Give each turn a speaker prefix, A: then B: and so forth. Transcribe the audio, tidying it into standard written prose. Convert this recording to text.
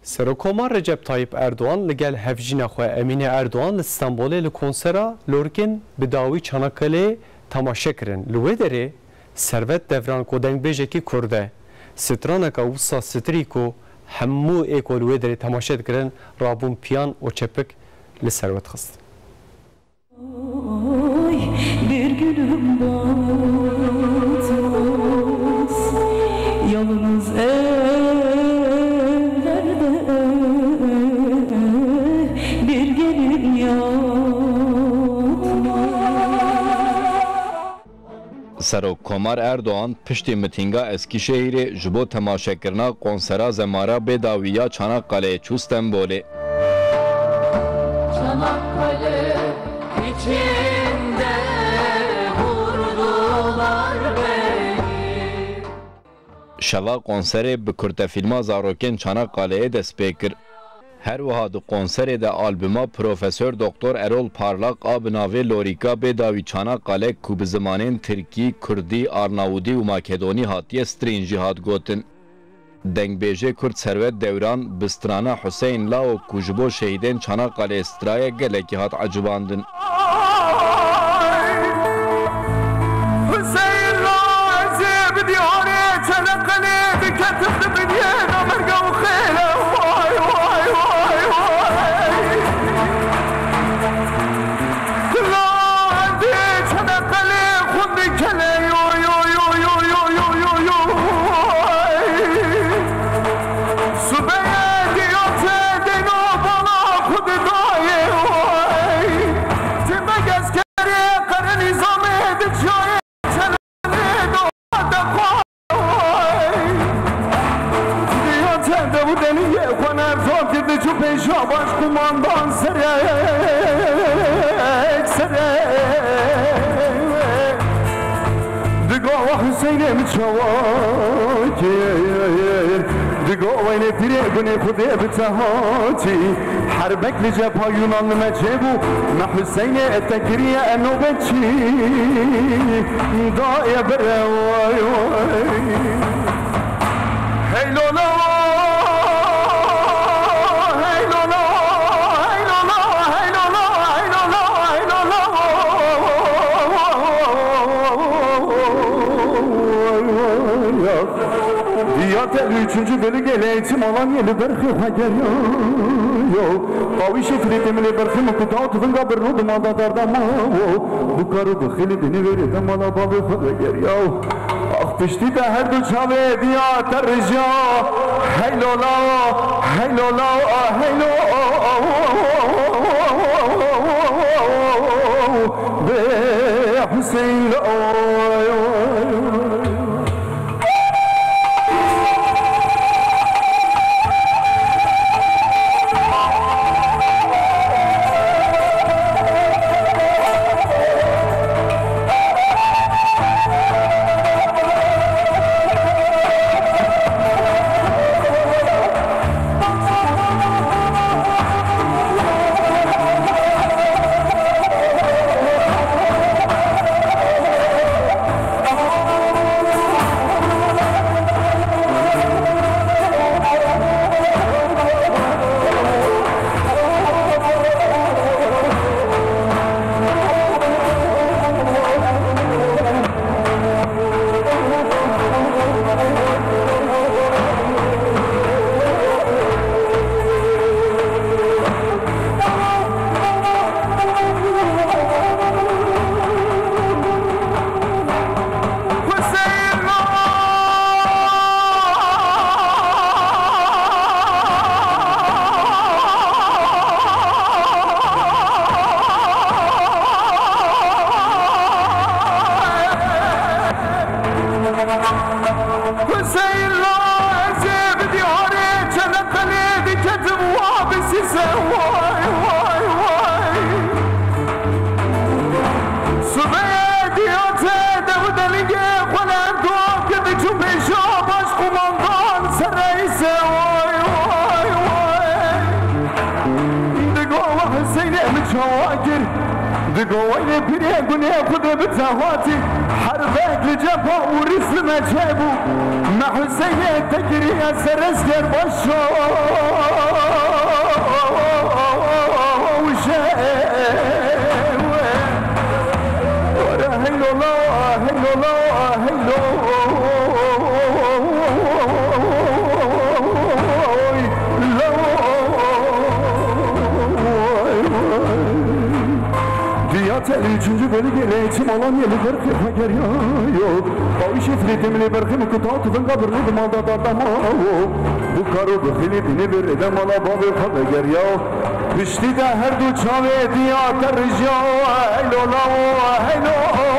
A: سرکوما رجب طایب اردوان لگل هفجین خو امین اردوان استانبول لکنسرا لورکن بداوی چانکله تماشا کرن لودره ثروت دوران کودنگ بجکی کرده سترانکا وسا ستریکو همو ایکو لودره تماشا کرن رابون پیان و چپک لثروت خست
B: bir gülüm batmaz yalnız evlerde bir gelin yatmaz.
C: Serok Komar Erdoğan piştî mitinga Eskişehirê ji bo temaşekirina konsera zemara Bedawiya Çanakkale çû Stenbolê.
D: Çanakkale içinde vurdular beni.
C: Şeva konserê bi kurtefîlma zarokên Çanakkale'ye dest pê kir. Her wiha di konserê de albûma Profesör Doktor Erol Parlak a bi navê Lorîka Bedawi Çanakkale ku bi zimanên Tirkî, Kurdî, Arnavudî û Makedonî hatiye strîn jî hat gotin. Dengbêjê Kurd Servet Devran bi strana Hüseyin Lao ku ji bo şehîdên Çanakkale straya gelekî hat ecibandin.
E: Baş kumandan serek Digo Hüseyin'im çavakir Digo vayne pire güne kude bitahati Harbek li cepha Yunanlı mecebu Na Hüseyin'e tekriye enubetçi Daye bere vay vay Hey lola Üçüncü bölge eğitim alan yeni berkı hager yok. Kavi şefretemle berkı mukutav tuvanga bernu dumada dardama bu karı bu xili beni veri damala babi hager yok. Ah pişti de her du çave diya terja hey lola hey lola hey lola be Hüseyin Digoyne pire güne kude bitahati Harbek li cepha u risme cebu Na Hüseyin'e tekiriye serezger başo مالان یلی برخی خگریا یو باویش فریتم لی برخی مکتات ونگا برنود مالدا دادم بو کارو بخیلی بینی بردم مالا بابی خگریا پشتی ده هر دو چاوه دیا در رجا هیلو لاو هیلو